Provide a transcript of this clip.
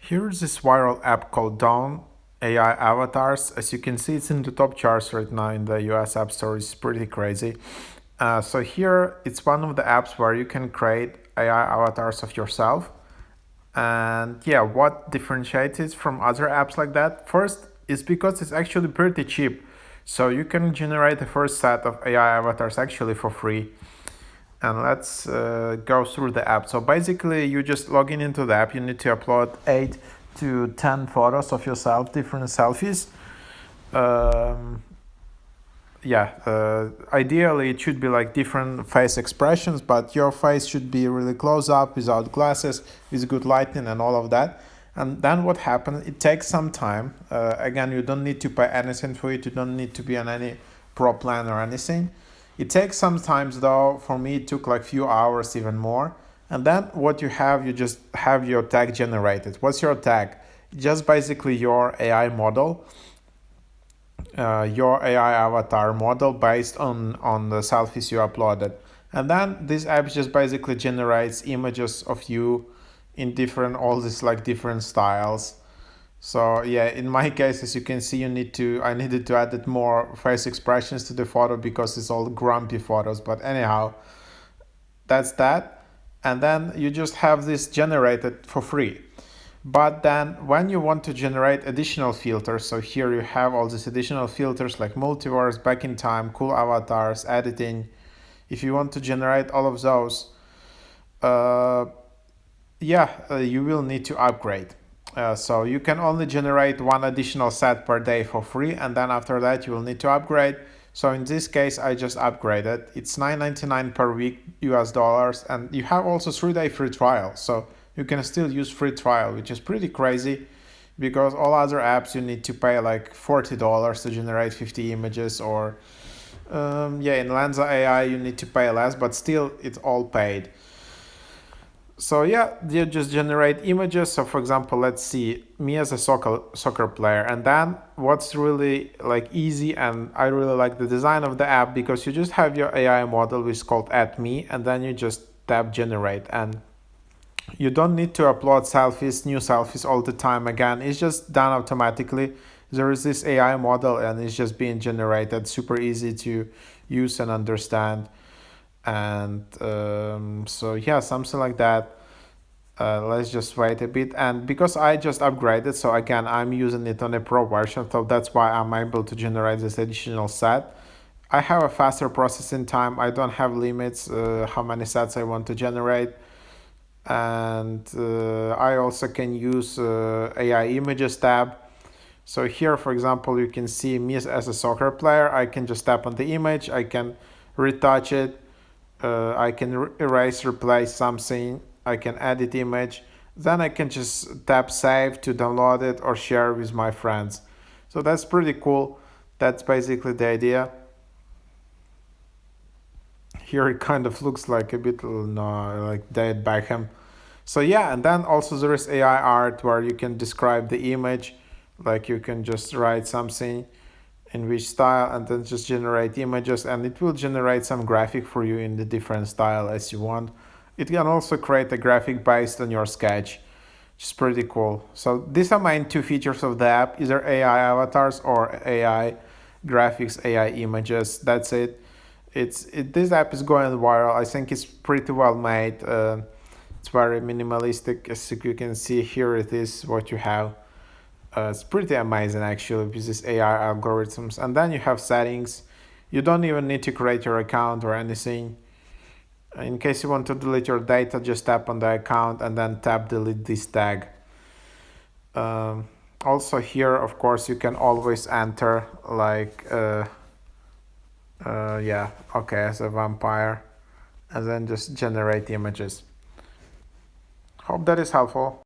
Here's this viral app called Dawn AI Avatars. As you can see, it's in the top charts right now in the US App Store. It's pretty crazy. So here, it's one of the apps where you can create AI avatars of yourself. And yeah, what differentiates it from other apps like that? First, is because it's actually pretty cheap. So you can generate the first set of AI avatars actually for free. And let's go through the app. So basically, you just log in into the app. You need to upload 8 to 10 photos of yourself, different selfies. Um, Ideally, it should be like different face expressions, but your face should be really close up, without glasses, with good lighting, and all of that. And then what happens? It takes some time. Again, you don't need to pay anything for it. You don't need to be on any pro plan or anything. It takes some time though. For me, it took like few hours, even more. And then what you have, you just have your tag generated. What's your tag? Just basically your AI model, your AI avatar model based on the selfies you uploaded. And then this app just basically generates images of you in different, all these like different styles. So yeah, in my case, as you can see, I needed to add more face expressions to the photo because it's all grumpy photos. But anyhow, that's that. And then you just have this generated for free. But then when you want to generate additional filters, so here you have all these additional filters like multiverse, back in time, cool avatars, editing. If you want to generate all of those, you will need to upgrade. So you can only generate one additional set per day for free, and then after that you will need to upgrade. So in this case, I just upgraded. It's $9.99 per week US dollars, and you have also 3-day free trial. So you can still use free trial, which is pretty crazy because all other apps you need to pay like $40 to generate 50 images, or in Lensa AI you need to pay less, but still it's all paid. So yeah, you just generate images. So for example, let's see me as a soccer player, and then what's really like easy, and I really like the design of the app because you just have your AI model which is called @me, and then you just tap generate, and you don't need to upload new selfies all the time. Again, it's just done automatically. There is this AI model and it's just being generated, super easy to use and understand. And so yeah, something like that. Let's just wait a bit. And because I just upgraded, so again, I'm using it on a pro version, so that's why I'm able to generate this additional set. I have a faster processing time. I don't have limits how many sets I want to generate. And I also can use AI images tab. So here, for example, you can see me as a soccer player. I can just tap on the image. I can retouch it. I can erase, replace something. I can edit image. Then I can just tap save to download it or share with my friends. So that's pretty cool. That's basically the idea. Here it kind of looks like a bit like David Beckham. So yeah, and then also there is AI art where you can describe the image, like you can just write something in which style and then just generate images, and it will generate some graphic for you in the different style as you want. It can also create a graphic based on your sketch, which is pretty cool. So these are main two features of the app, either AI avatars or AI graphics, AI images. That's it. This app is going viral. I think it's pretty well made. It's very minimalistic, as you can see here. It is what you have. It's pretty amazing actually with this AI algorithms. And then you have settings. You don't even need to create your account or anything. In case you want to delete your data, just tap on the account and then tap delete this tag. Also here, of course, you can always enter like as a vampire, and then just generate images. Hope that is helpful.